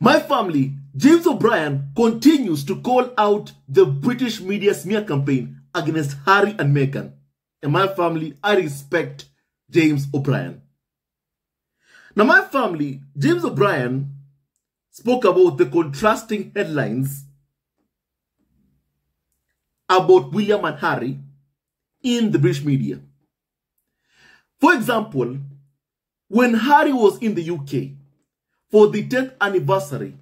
My family, James O'Brien continues to call out the British media smear campaign against Harry and Meghan. And my family, I respect James O'Brien. Now my family, James O'Brien spoke about the contrasting headlines about William and Harry in the British media. For example, when Harry was in the UK for the 10th anniversary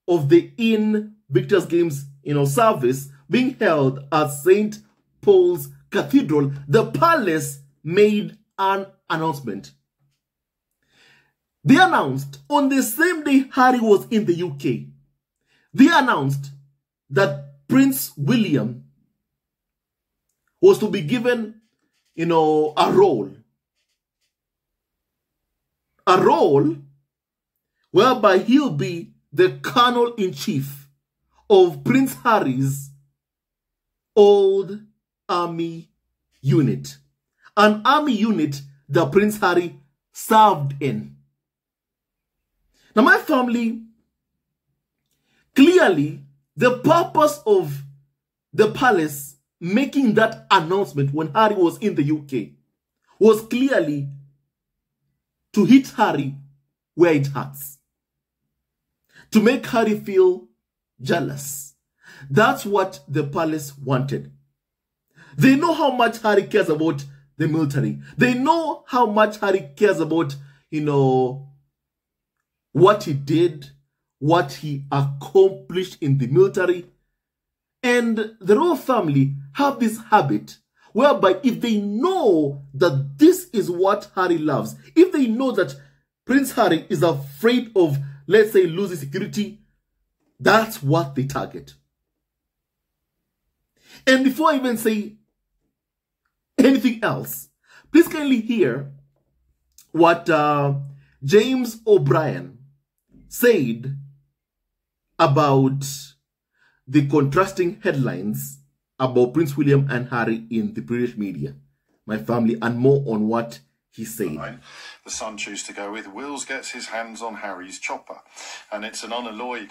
of the Invictus Games, service being held at St. Paul's Cathedral, the palace made an announcement. They announced on the same day Harry was in the UK, they announced that Prince William was to be given, a role. A role whereby he'll be the Colonel-in-Chief of Prince Harry's old army unit. An army unit that Prince Harry served in. Now my family, clearly the purpose of the palace making that announcement when Harry was in the UK was clearly to hit Harry where it hurts. To make Harry feel jealous. That's what the palace wanted. They know how much Harry cares about the military. They know how much Harry cares about, what he did, what he accomplished in the military. And the royal family have this habit whereby if they know that this is what Harry loves, if they know that Prince Harry is afraid of, let's say, losing security, that's what they target. And before I even say anything else, please kindly hear what James O'Brien said about the contrasting headlines about Prince William and Harry in the British media. My family, and more on what he said. The Sun choose to go with Wills gets his hands on Harry's chopper, and it's an unalloyed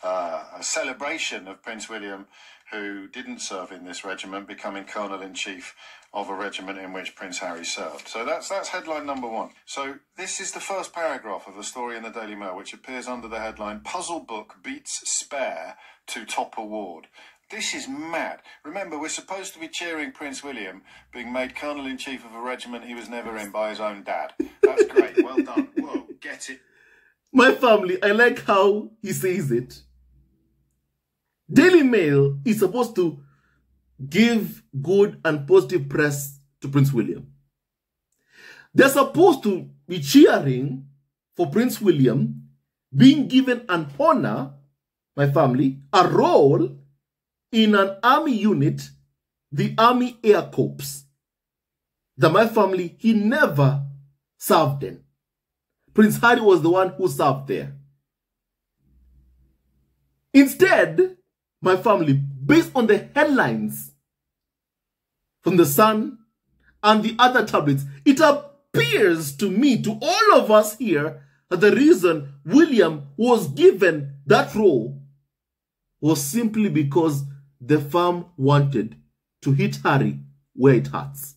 a celebration of Prince William, who didn't serve in this regiment, becoming Colonel-in-Chief of a regiment in which Prince Harry served. So that's headline number one. So this is the first paragraph of a story in the Daily Mail, which appears under the headline, Puzzle Book Beats Spare to Top Award. This is mad. Remember, we're supposed to be cheering Prince William being made Colonel-in-Chief of a regiment he was never in by his own dad. That's great. Well done. Whoa, get it. My family, I like how he says it. Daily Mail is supposed to give good and positive press to Prince William. They're supposed to be cheering for Prince William being given an honor, my family, a role in an army unit, the Army Air Corps, that my family, he never served in. Prince Harry was the one who served there. Instead, my family, based on the headlines from the Sun and the other tablets, it appears to me, to all of us here, that the reason William was given that role was simply because the firm wanted to hit Harry where it hurts.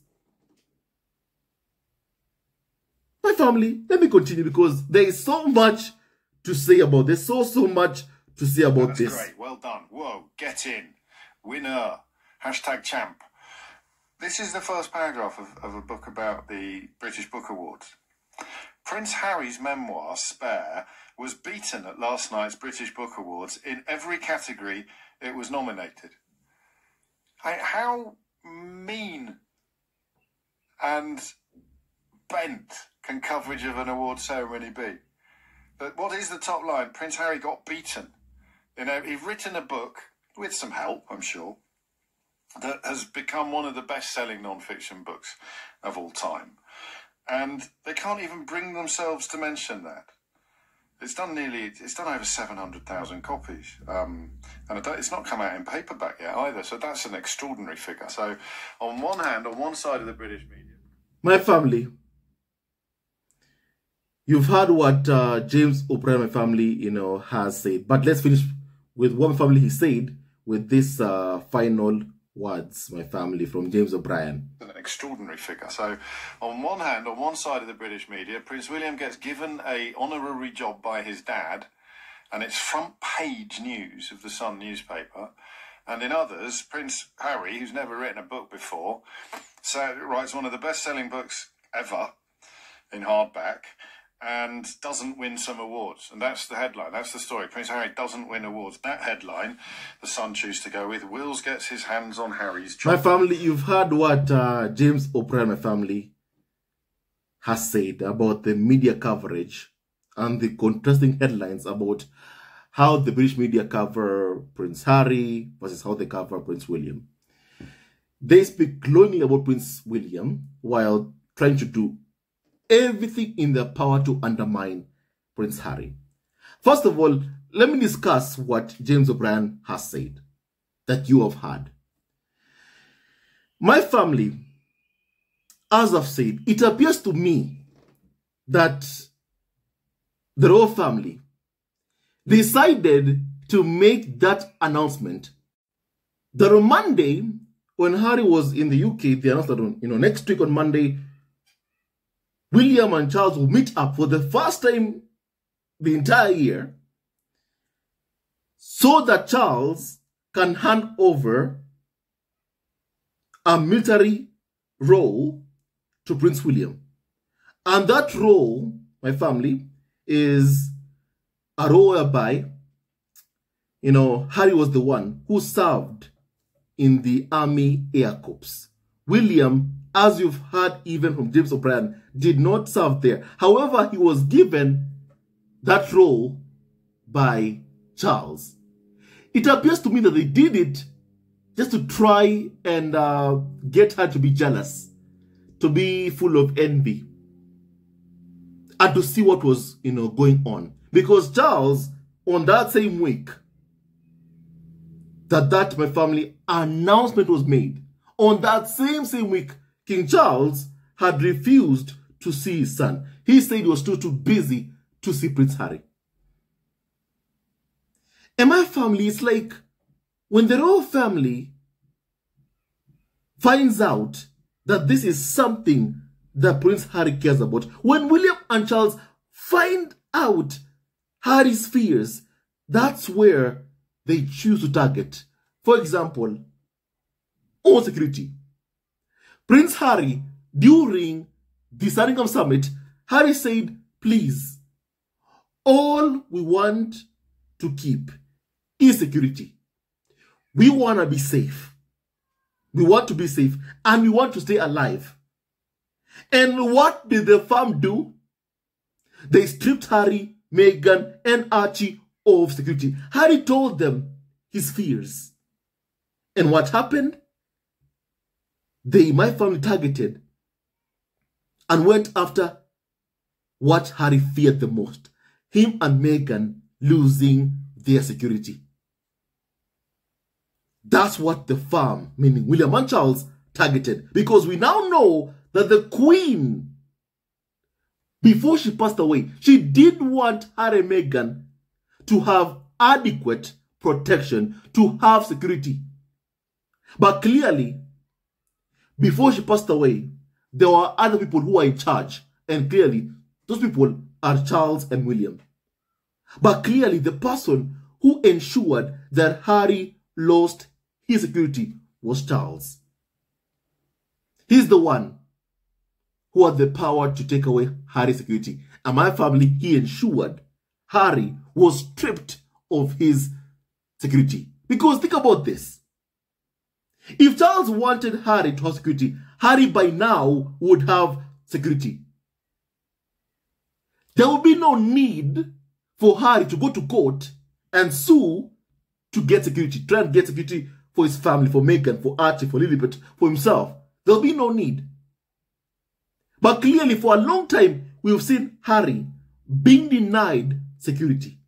My family, let me continue because there is so much to say about this. So much to say about this. Great, well done. Whoa, get in. Winner. Hashtag champ. This is the first paragraph of a book about the British Book Awards. Prince Harry's memoir, Spare, was beaten at last night's British Book Awards in every category it was nominated. How mean and bent can coverage of an award ceremony be? But what is the top line? Prince Harry got beaten. He'd written a book, with some help, I'm sure, that has become one of the best-selling non-fiction books of all time. And they can't even bring themselves to mention that. It's done over 700,000 copies. And it's not come out in paperback yet either, so that's an extraordinary figure. So on one hand, on one side of the British media... My family, You've heard what James O'Brien, my family, has said. But let's finish with what my family he said with this final words, my family, from James O'Brien. An extraordinary figure. So, on one hand, on one side of the British media, Prince William gets given an honorary job by his dad, and it's front page news of the Sun newspaper. And in others, Prince Harry, who's never written a book before, writes one of the best-selling books ever in hardback, and doesn't win some awards. And that's the headline, that's the story. Prince Harry doesn't win awards. That headline, the Sun choose to go with. Wills gets his hands on Harry's job. My family, you've heard what James O'Brien, my family, has said about the media coverage and the contrasting headlines about how the British media cover Prince Harry versus how they cover Prince William. They speak glowingly about Prince William while trying to do everything in their power to undermine Prince Harry. First of all, let me discuss what James O'Brien has said that you have heard. My family, as I've said, it appears to me that the royal family decided to make that announcement that on Monday, when Harry was in the UK, they announced that on, next week on Monday, William and Charles will meet up for the first time the entire year so that Charles can hand over a military role to Prince William. And that role, my family, is a role whereby, Harry was the one who served in the Army Air Corps. William, as you've heard even from James O'Brien, did not serve there. However, he was given that role by Charles. It appears to me that they did it just to try and get her to be jealous, to be full of envy, and to see what was, going on. Because Charles, on that same week, that my family announcement was made, on that same week, King Charles had refused to see his son. He said he was too busy to see Prince Harry. And my family, it's like when the royal family finds out that this is something that Prince Harry cares about, when William and Charles find out Harry's fears, that's where they choose to target. For example, on security. Prince Harry, during the Sandringham Summit, Harry said, please, all we want to keep is security. We want to be safe. We want to be safe and we want to stay alive. And what did the fam do? They stripped Harry, Meghan, and Archie of security. Harry told them his fears. And what happened? My family targeted and went after what Harry feared the most. Him and Meghan losing their security. That's what the fam, meaning William and Charles, targeted. Because we now know that the Queen, before she passed away, she did want Harry and Meghan to have adequate protection, to have security. But clearly, before she passed away, there were other people who were in charge. And clearly, those people are Charles and William. But clearly, the person who ensured that Harry lost his security was Charles. He's the one who had the power to take away Harry's security. And my family, he ensured Harry was stripped of his security. Because think about this. If Charles wanted Harry to have security, Harry by now would have security. There would be no need for Harry to go to court and sue to get security, try and get security for his family, for Meghan, for Archie, for Lilibet, for himself. There will be no need. But clearly, for a long time, we've seen Harry being denied security.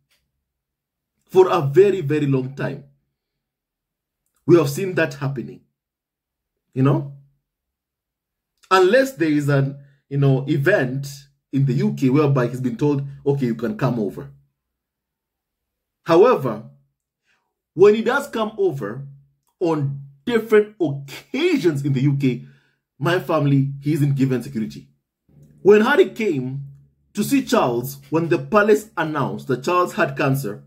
For a very, very long time. We have seen that happening. Unless there is an, event in the UK whereby he's been told, okay, you can come over. However, when he does come over on different occasions in the UK, my family, he isn't given security. When Harry came to see Charles, when the palace announced that Charles had cancer,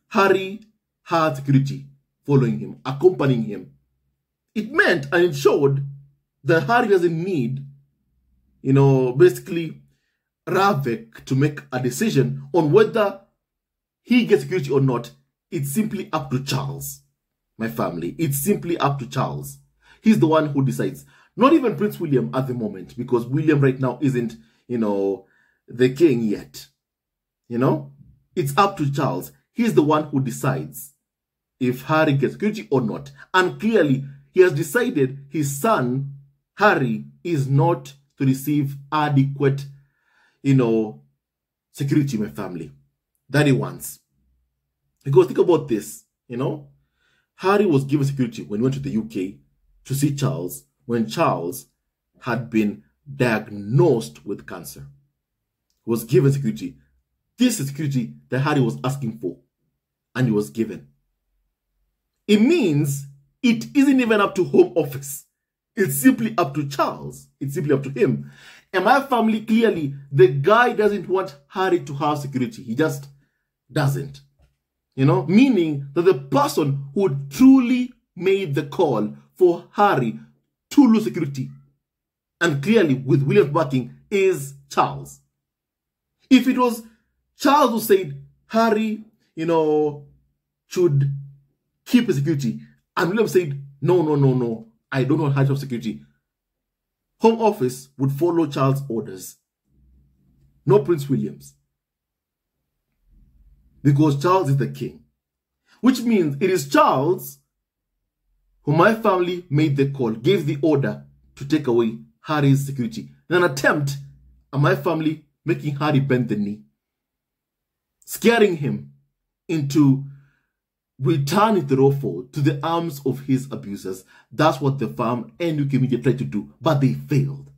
Harry had security following him, accompanying him. It meant and it showed that Harry doesn't need, basically Ravik to make a decision on whether he gets security or not. It's simply up to Charles, my family. It's simply up to Charles. He's the one who decides. Not even Prince William at the moment, because William right now isn't, the king yet. It's up to Charles. He's the one who decides if Harry gets security or not. And clearly, he has decided his son, Harry, is not to receive adequate, security, my family, that he wants. Because think about this, Harry was given security when he went to the UK to see Charles, when Charles had been diagnosed with cancer. He was given security. This is security that Harry was asking for, and he was given. It means it isn't even up to Home Office. It's simply up to Charles. It's simply up to him. And my family, clearly, the guy doesn't want Harry to have security. He just doesn't. Meaning that the person who truly made the call for Harry to lose security, and clearly with William's backing, is Charles. If it was Charles who said Harry, should keep his security, and William said, no, I don't want Harry to have security, Home Office would follow Charles' orders, not Prince William's. Because Charles is the king. Which means it is Charles who my family made the call, gave the order to take away Harry's security. In an attempt at my family making Harry bend the knee, scaring him into returning the Rofo to the arms of his abusers. That's what the farm and UK media tried to do, but they failed.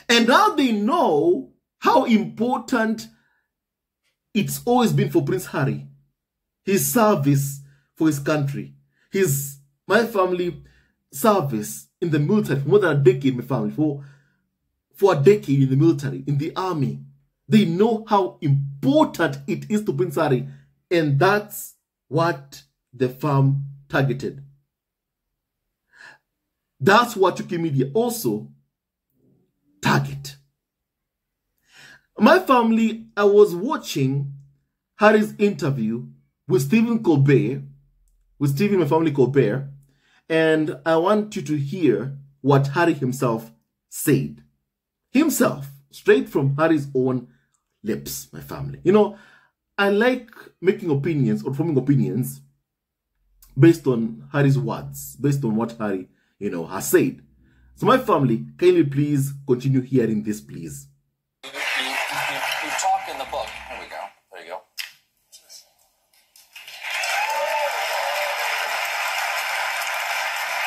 And now they know how important it's always been for Prince Harry, his service for his country, my family service in the military for more than a decade, my family, for a decade in the military, in the army. They know how important it is to Prince Harry, and that's what the farm targeted. That's what UK media also target. My family, I was watching Harry's interview with Stephen Colbert, my family Colbert, and I want you to hear what Harry himself said. Himself, straight from Harry's own lips, my family. I like making opinions or forming opinions based on Harry's words, based on what Harry, has said. So my family, kindly please continue hearing this, please. You talk in the book. There we go. There you go.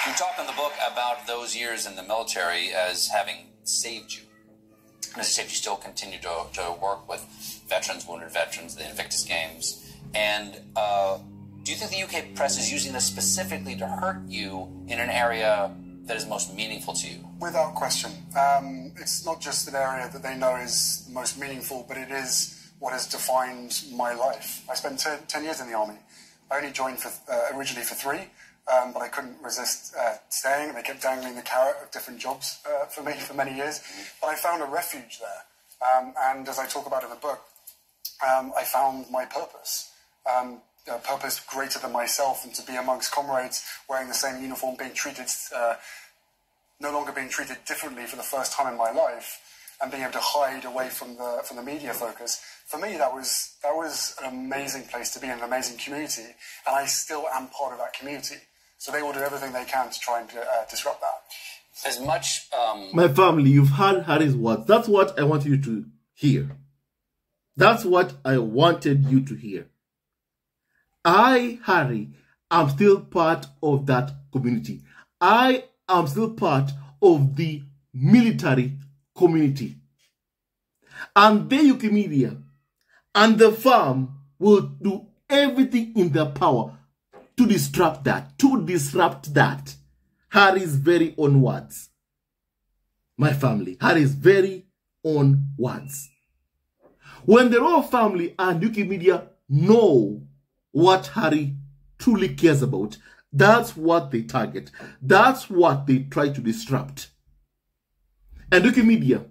You talk in the book about those years in the military as having saved you. As I said, you still continue to work with veterans, wounded veterans, the Invictus Games. And do you think the UK press is using this specifically to hurt you in an area that is most meaningful to you? Without question. It's not just an area that they know is most meaningful, but it is what has defined my life. I spent 10 years in the army. I only joined originally for 3, but I couldn't resist staying. They kept dangling the carrot of different jobs for me for many years. But I found a refuge there. And as I talk about in the book, I found my purpose. A purpose greater than myself, and to be amongst comrades wearing the same uniform, being treated, no longer being treated differently for the first time in my life, and being able to hide away from the media focus. For me, that was an amazing place to be, an amazing community, and I still am part of that community. So they will do everything they can to try and disrupt that. As much... My family, you've heard Harry's words. That's what I want you to hear. That's what I wanted you to hear. I, Harry, am still part of that community. I am still part of the military community. And the UK media and the firm will do everything in their power to disrupt that. Harry's very own words. My family, Harry's very own words. When the royal family and UK media know what Harry truly cares about, that's what they target. That's what they try to disrupt. And UK media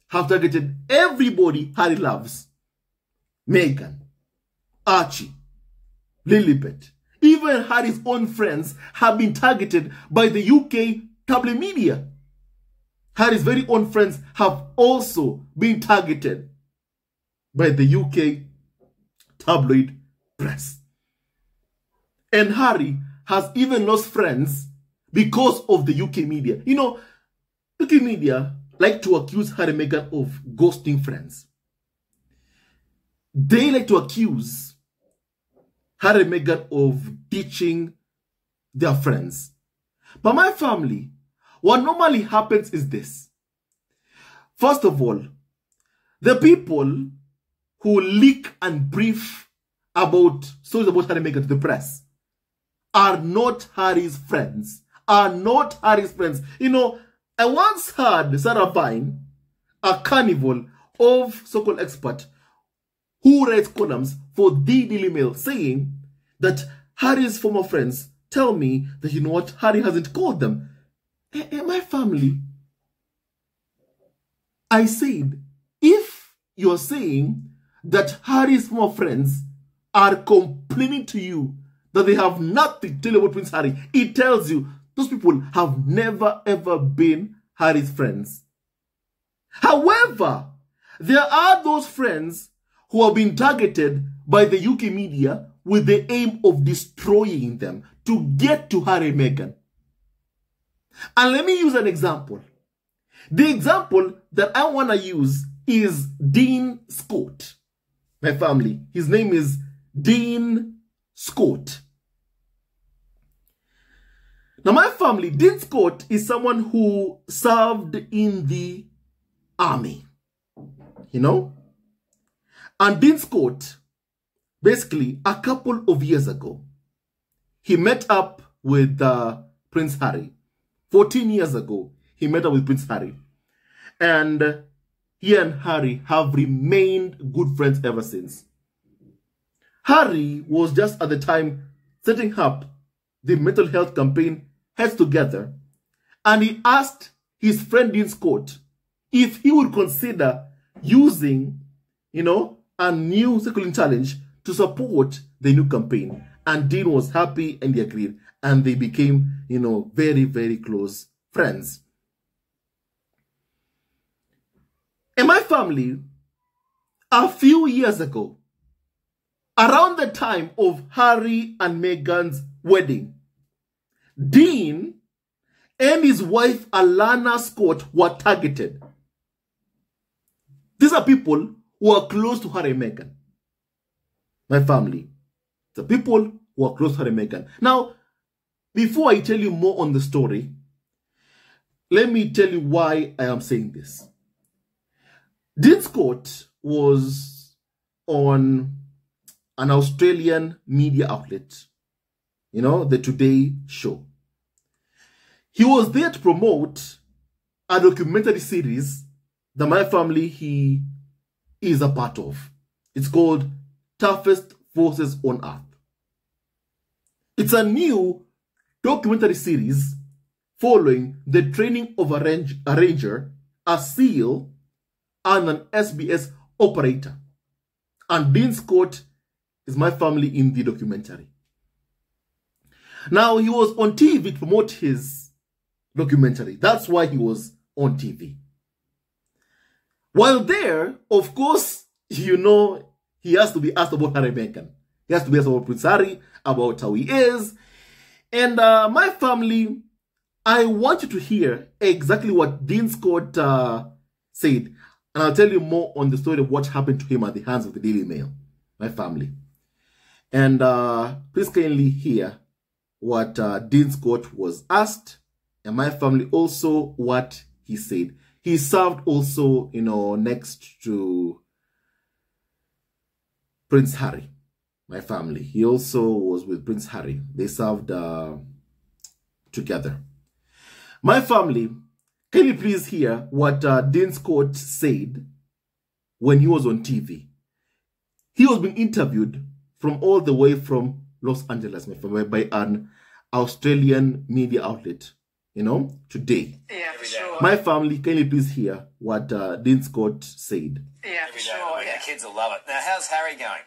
have targeted everybody Harry loves. Meghan, Archie, Lilibet. Even Harry's own friends have been targeted by the UK tabloid media. Harry's very own friends have also been targeted by the UK tabloid press. And Harry has even lost friends because of the UK media. You know, UK media like to accuse Harry and Meghan of ghosting friends. They like to accuse Harry and Meghan of ditching their friends. But my family, what normally happens is this. First of all, the people who leak and brief about stories about Harry and Meghan to the press are not Harry's friends. You know, I once heard Sarah Vine, a carnival of so-called expert who writes columns for the Daily Mail, saying that Harry's former friends tell me that, you know what, Harry hasn't called them. In my family, I said, if you're saying that Harry's former friends are complaining to you that they have nothing to tell you about Prince Harry, it tells you those people have never ever been Harry's friends. However, there are those friends who have been targeted by the UK media with the aim of destroying them to get to Harry and Meghan. And let me use an example. The example that I want to use is Dean Scott. My family, his name is Dean Scott. Now my family, Dean Scott is someone who served in the army, you know. And Dean Scott, basically a couple of years ago, he met up with Prince Harry. 14 years ago, he met up with Prince Harry. And he and Harry have remained good friends ever since. Harry was just at the time setting up the mental health campaign Heads Together, and he asked his friend Dean Scott if he would consider using, you know, a new circling challenge to support the new campaign. And Dean was happy and he agreed. And they became, you know, very, very close friends. In my family, a few years ago, around the time of Harry and Meghan's wedding, Dean and his wife Alana Scott were targeted. These are people who are close to Harry and Meghan. My family, the people who are close to Harry and Meghan. Now, before I tell you more on the story, let me tell you why I am saying this. Dean Scott was on an Australian media outlet, you know, the Today Show. He was there to promote a documentary series that my family, he is a part of. It's called Toughest Forces on Earth. It's a new documentary series following the training of a ranger, a SEAL, and an SBS operator. And Dean Scott is my family in the documentary. Now, he was on TV to promote his documentary. That's why he was on TV. While there, of course, you know, he has to be asked about Harry and Meghan. He has to be asked about Prince Harry, about how he is. And my family, I want you to hear exactly what Dean Scott said. And I'll tell you more on the story of what happened to him at the hands of the Daily Mail. My family. And please kindly hear what Dean Scott was asked. And my family also what he said. he served also, next to Prince Harry, my family. He also was with Prince Harry. They served together. My family, can you please hear what Dean Scott said when he was on TV? He was being interviewed from all the way from Los Angeles, my family, by an Australian media outlet, today. Yeah, for sure. My family, can you please hear what Dean Scott said? Yeah, for sure. Yeah, kids will love it. Now, how's Harry going?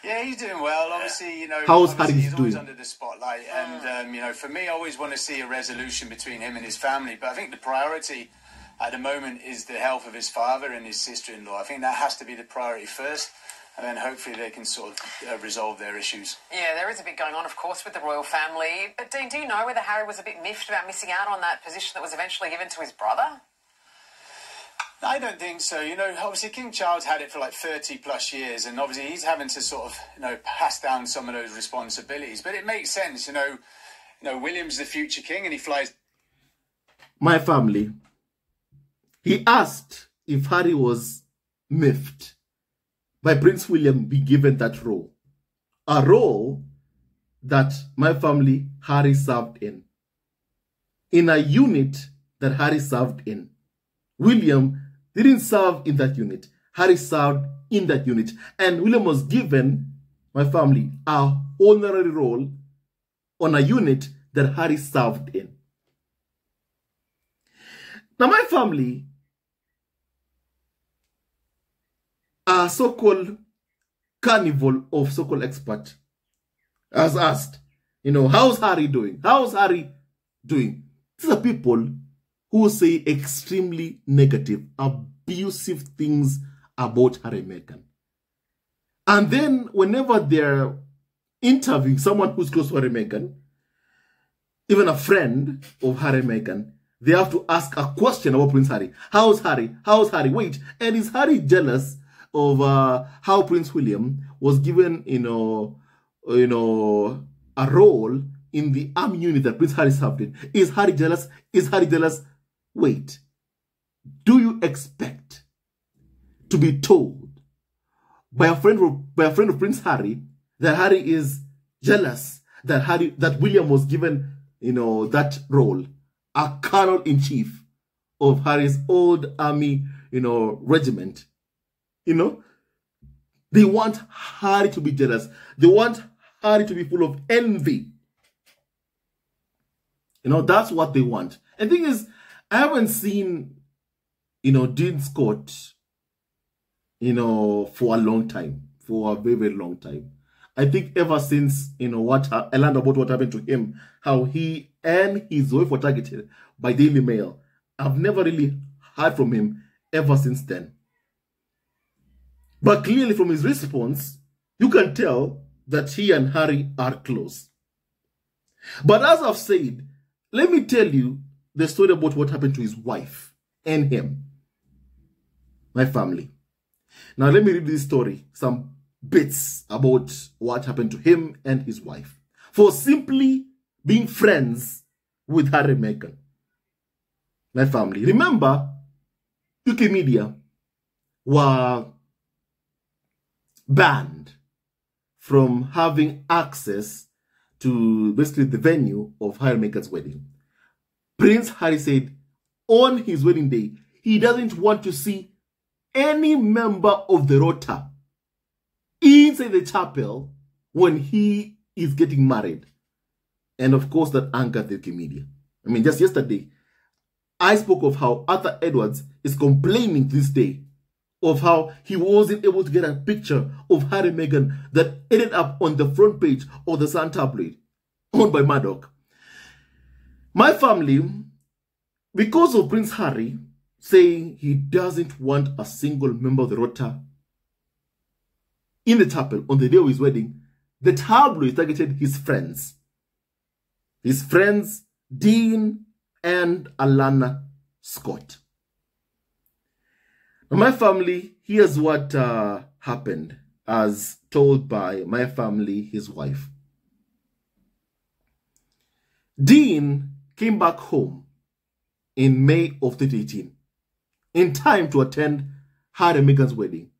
Yeah, he's doing well. Obviously, How's Harry he's always doing? under the spotlight. And, for me, I always want to see a resolution between him and his family. But I think the priority at the moment is the health of his father and his sister-in-law. I think that has to be the priority first. And then hopefully they can sort of resolve their issues. Yeah, there is a bit going on, of course, with the royal family. But, Dean, do you know whether Harry was a bit miffed about missing out on that position that was eventually given to his brother? I don't think so. Obviously King Charles had it for like 30 plus years, and obviously he's having to sort of, pass down some of those responsibilities. But it makes sense, William's the future king and he flies. My family, he asked if Harry was miffed by Prince William being given that role. A role that my family, Harry, served in a unit that Harry served in. William didn't serve in that unit. Harry served in that unit. And William was given, my family, a honorary role on a unit that Harry served in. Now, my family, a so-called carnival of so-called expert, has asked, how's Harry doing? How's Harry doing? These are people who say extremely negative, abusive things about Harry and Meghan. And then whenever they're interviewing someone who's close to Harry and Meghan, even a friend of Harry and Meghan, they have to ask a question about Prince Harry. How's Harry? How's Harry? Wait, and is Harry jealous of how Prince William was given, a role in the army unit that Prince Harry served in? Is Harry jealous? Is Harry jealous? Wait, do you expect to be told by a friend of Prince Harry that Harry is jealous that William was given, that role, a colonel-in-chief of Harry's old army, regiment? They want Harry to be jealous. They want Harry to be full of envy. That's what they want. And the thing is, I haven't seen, Dean Scott, for a long time, for a very, very long time. I think ever since, I learned about what happened to him, how he and his wife were targeted by Daily Mail. I've never really heard from him ever since then. But clearly from his response, you can tell that he and Harry are close. But as I've said, let me tell you the story about what happened to his wife and him, my family. Now let me read this story, some bits about what happened to him and his wife for simply being friends with Harry and Meghan. My family. Remember, UK media were banned from having access to basically the venue of Harry and Meghan's wedding. Prince Harry said on his wedding day, he doesn't want to see any member of the rota inside the chapel when he is getting married. And of course, that angered the UK media. I mean, just yesterday, I spoke of how Arthur Edwards is complaining this day of how he wasn't able to get a picture of Harry and Meghan that ended up on the front page of the Sun tabloid owned by Murdoch. My family, because of Prince Harry saying he doesn't want a single member of the rota in the chapel on the day of his wedding, the tabloid targeted his friends. His friends, Dean and Alana Scott. Now, my family, here's what happened as told by my family, his wife. Dean came back home in May of 2018, in time to attend Harry and Meghan's wedding,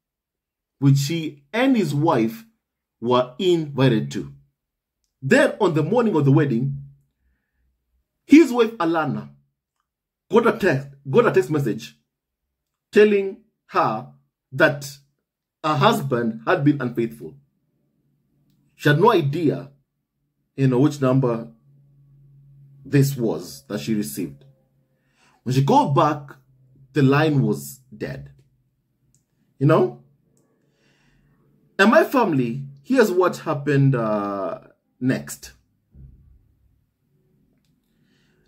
which he and his wife were invited to. Then on the morning of the wedding, his wife Alana got a text message telling her that her husband had been unfaithful. She had no idea, which number this was that she received. When she called back, the line was dead. And my family, here's what happened next.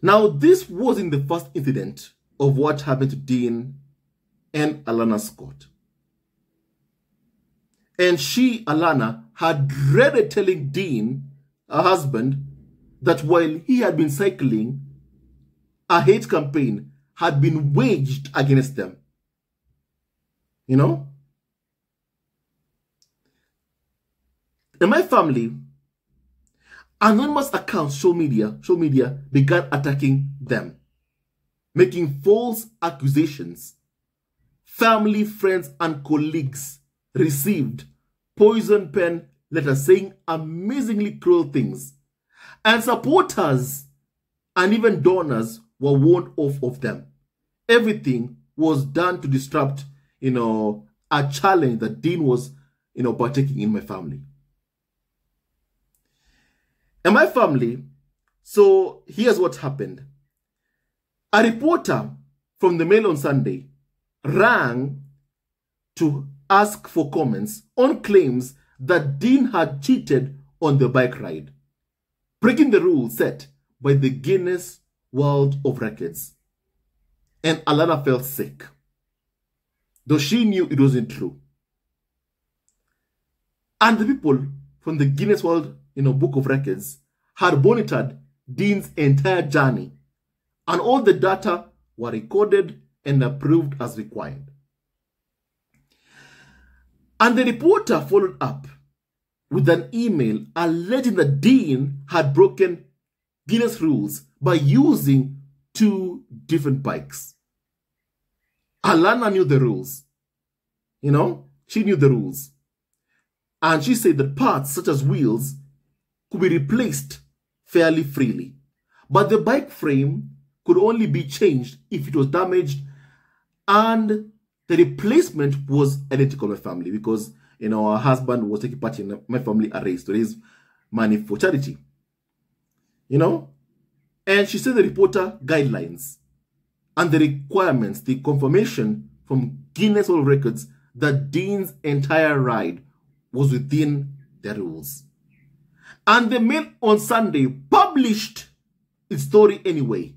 Now, this wasn't the first incident of what happened to Dean and Alana Scott. And she, Alana, had dreaded telling Dean, her husband, that while he had been cycling, a hate campaign had been waged against them. In my family, anonymous accounts, social media began attacking them, making false accusations. Family, friends, and colleagues received poison pen letters saying amazingly cruel things. And supporters and even donors were warned off of them. Everything was done to disrupt, a challenge that Dean was, partaking in my family. And my family, so here's what happened. A reporter from the Mail on Sunday rang to ask for comments on claims that Dean had cheated on the bike ride, breaking the rules set by the Guinness World of Records. And Alana felt sick, though she knew it wasn't true. And the people from the Guinness World Book of Records had monitored Dean's entire journey, and all the data were recorded and approved as required. And the reporter followed up with an email alleging that Dean had broken Guinness rules by using 2 different bikes. Alana knew the rules. She knew the rules. And she said that parts such as wheels could be replaced fairly freely. But the bike frame could only be changed if it was damaged, and the replacement was identical to my family because, her husband was taking part in my family race to raise money for charity. And she said the reporter guidelines and the requirements, the confirmation from Guinness World Records that Dean's entire ride was within the rules. And the Mail on Sunday published its story anyway.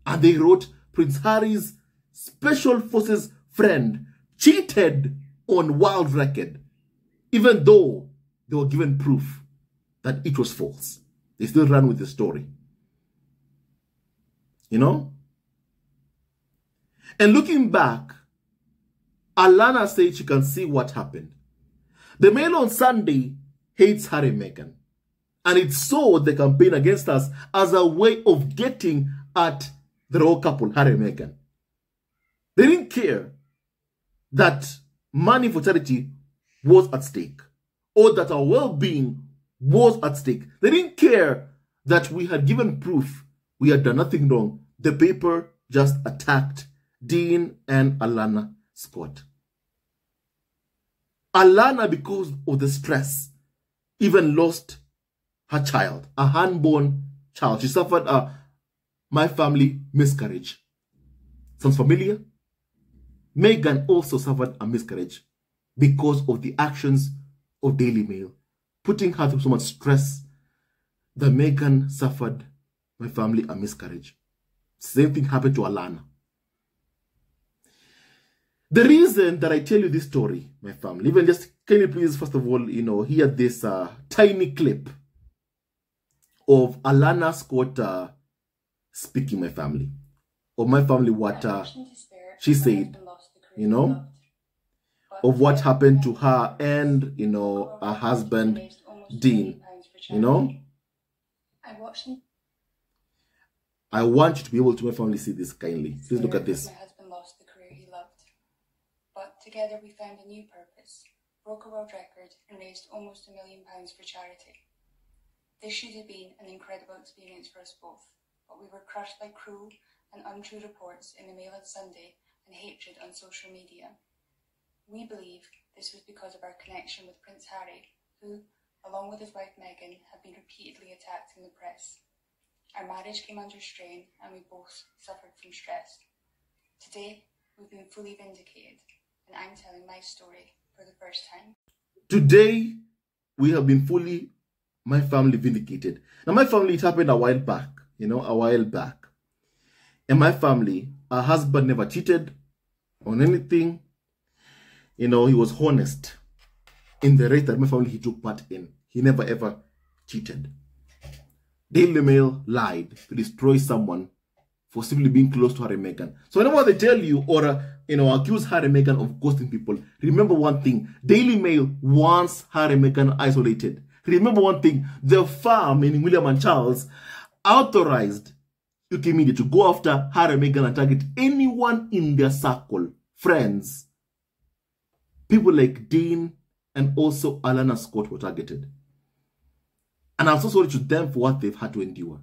And they wrote, Prince Harry's Special Forces friend cheated on world record, even though they were given proof that it was false. They still ran with the story. And looking back, Alana said she can see what happened. The Mail on Sunday hates Harry and Meghan, and it saw the campaign against us as a way of getting at the royal couple, Harry and Meghan. They didn't care that money for charity was at stake, or that our well-being was at stake. They didn't care that we had given proof we had done nothing wrong. The paper just attacked Dean and Alana Scott. Alana, because of the stress, even lost her child, a unborn child. She suffered my family miscarriage. Sounds familiar? Meghan also suffered a miscarriage because of the actions of Daily Mail, putting her through so much stress that Meghan suffered my family a miscarriage. Same thing happened to Alana. The reason that I tell you this story, my family, even just, can you please, first of all, hear this tiny clip of Alana Scott speaking my family. Of my family, what she said, of what happened to her and, her husband, Dean, I want you to be able to, my family, see this kindly. Please look at this. My husband lost the career he loved. But together we found a new purpose, broke a world record and raised almost £1 million for charity. This should have been an incredible experience for us both, but we were crushed by cruel and untrue reports in the Mail on Sunday and hatred on social media. We believe this was because of our connection with Prince Harry, who, along with his wife Meghan, have been repeatedly attacked in the press. Our marriage came under strain and we both suffered from stress. Today, we've been fully vindicated, and I'm telling my story for the first time. Today, we have been fully, my family, vindicated. Now, my family, it happened a while back, a while back. In my family, our husband never cheated on anything. He was honest in the race that my family he took part in. He never ever cheated. Daily Mail lied to destroy someone for simply being close to Harry and Meghan. So whenever they tell you or accuse Harry and Meghan of ghosting people, remember one thing: Daily Mail wants Harry and Meghan isolated. Remember one thing: the firm, meaning William&Charles, authorized UK media to go after Harry and Meghan and target anyone in their circle, friends. People like Dean and also Alana Scott were targeted. And I'm so sorry to them for what they've had to endure.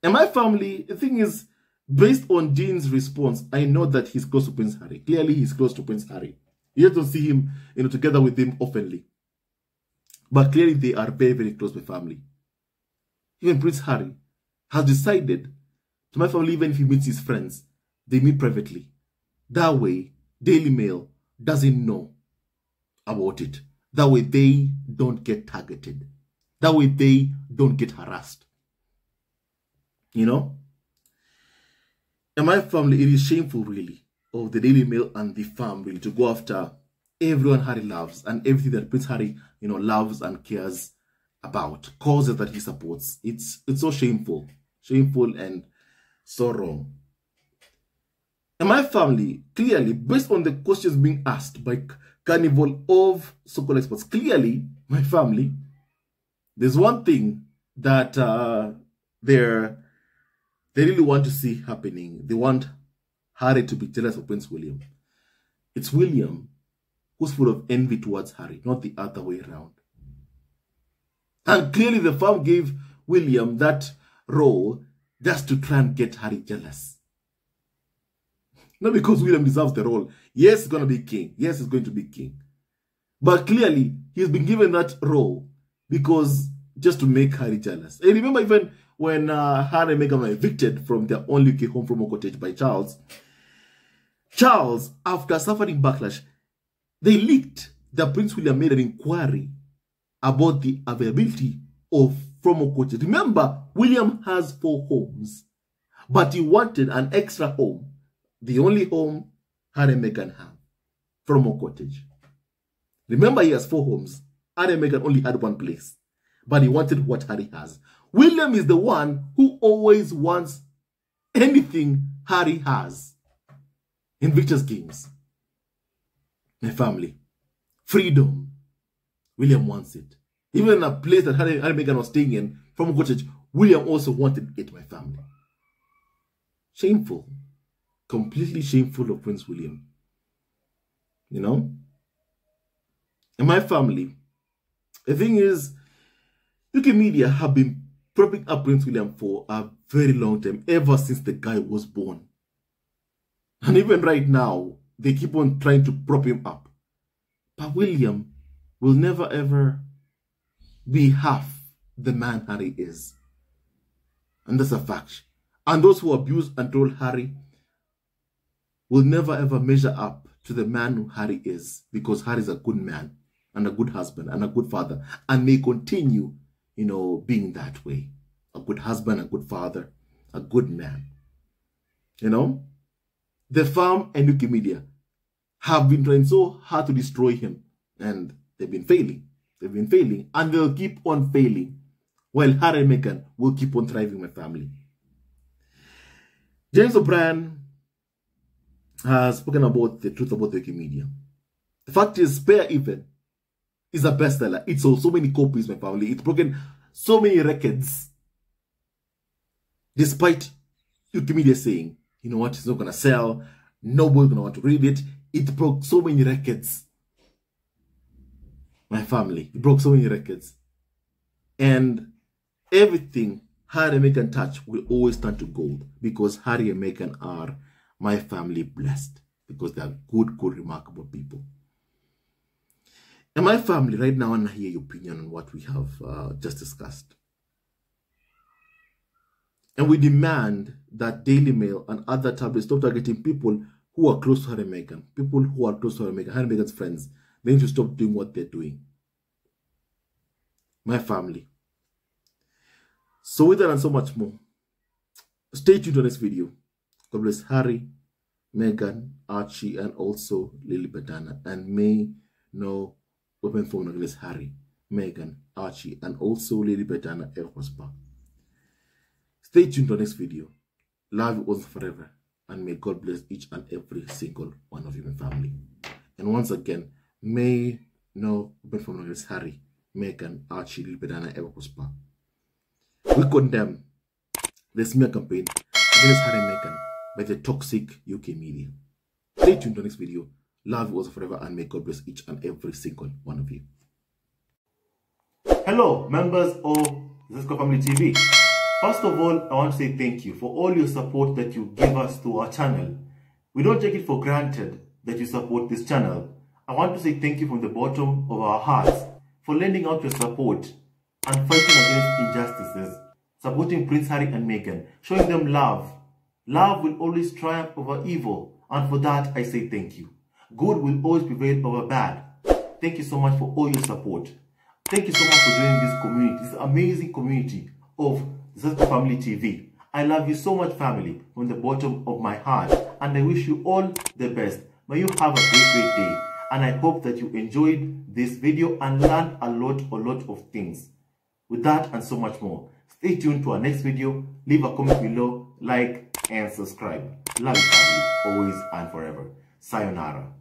And my family, the thing is, based on Dean's response, I know that he's close to Prince Harry. Clearly, he's close to Prince Harry. You just don't see him, together with him oftenly. But clearly, they are very, very close with family. Even Prince Harry has decided to my family, even if he meets his friends, they meet privately. That way, Daily Mail doesn't know about it. That way, they don't get targeted. That way, they don't get harassed. And my family, it is shameful, really, of the Daily Mail and the firm, really, to go after everyone Harry loves and everything that Prince Harry, loves and cares about, causes that he supports. It's so shameful and so wrong. And my family, clearly, based on the questions being asked by Carnival of so-called experts, clearly, my family, there's one thing that they really want to see happening. They want Harry to be jealous of Prince William. It's William who's full of envy towards Harry, not the other way around. And clearly the firm gave William that role just to try and get Harry jealous. Not because William deserves the role. Yes, he's going to be king. Yes, he's going to be king. But clearly, he's been given that role because just to make Harry jealous. And remember even when Harry and Meghan were evicted from their own UK home from a cottage by Charles, after suffering backlash, they leaked that Prince William made an inquiry about the availability of From Cottage. Remember, William has 4 homes, but he wanted an extra home, the only home Harry and Meghan have, From Cottage. Remember, he has 4 homes. Harry and Meghan only had 1 place, but he wanted what Harry has. William is the one who always wants anything Harry has in Victor's games. My family, freedom. William wants it. Even in a place that Harry and Meghan was staying in, From Cottage, William also wanted it, my family. Shameful. Completely shameful of Prince William. And my family, the thing is, UK media have been propping up Prince William for a very long time, ever since the guy was born. And even right now, they keep on trying to prop him up. But William will never ever be half the man Harry is. And that's a fact. And those who abuse and troll Harry will never ever measure up to the man who Harry is, because Harry is a good man and a good husband and a good father, and may continue, being that way. A good husband, a good father, a good man. The firm and UK media have been trying so hard to destroy him, and they've been failing. They've been failing, and they'll keep on failing, while Harry and Meghan will keep on thriving, my family. James O'Brien has spoken about the truth about the UK media. The fact is, Spare Even is a bestseller. It sold so many copies, my family. It's broken so many records. Despite UK media saying, you know what, it's not going to sell, nobody's going to want to read it. It broke so many records. My family, it broke so many records. And everything Harry and Meghan touch will always turn to gold, because Harry and Meghan are my family blessed, because they are good, remarkable people. And my family, right now, I want to hear your opinion on what we have just discussed. And we demand that Daily Mail and other tabloids stop targeting people who are close to Harry and Meghan. People who are close to Harry and Meghan, Harry and Meghan's friends. They need to stop doing what they're doing. My family. So with that and so much more, stay tuned to this video. God bless Harry, Meghan, Archie, and also Lilibet Anna. And may no weapon formed against Harry, Meghan, Archie, and also Lilibet Anna ever prosper. Stay tuned to the next video. Love you all forever. And may God bless each and every single one of you, my family. And once again, may no weapon formed against Harry, Meghan, Archie, Lilibet Anna ever prosper. We condemn the smear campaign against Harry and Meghan by the toxic UK media. Stay tuned to the next video. Love you all forever, and may God bless each and every single one of you. Hello, members of Zesco Family TV. First of all, I want to say thank you for all your support that you give us to our channel. We don't take it for granted that you support this channel. I want to say thank you from the bottom of our hearts for lending out your support and fighting against injustices, supporting Prince Harry and Meghan, showing them love. Love will always triumph over evil, and for that I say thank you. Good will always prevail over bad. Thank you so much for all your support. Thank you so much for joining this community, this amazing community of Zesco Family TV. I love you so much, family, from the bottom of my heart, and I wish you all the best. May you have a great day, and I hope that you enjoyed this video and learned a lot of things. With that and so much more, stay tuned to our next video. Leave a comment below, like, and subscribe. Love you, family, always and forever. Sayonara.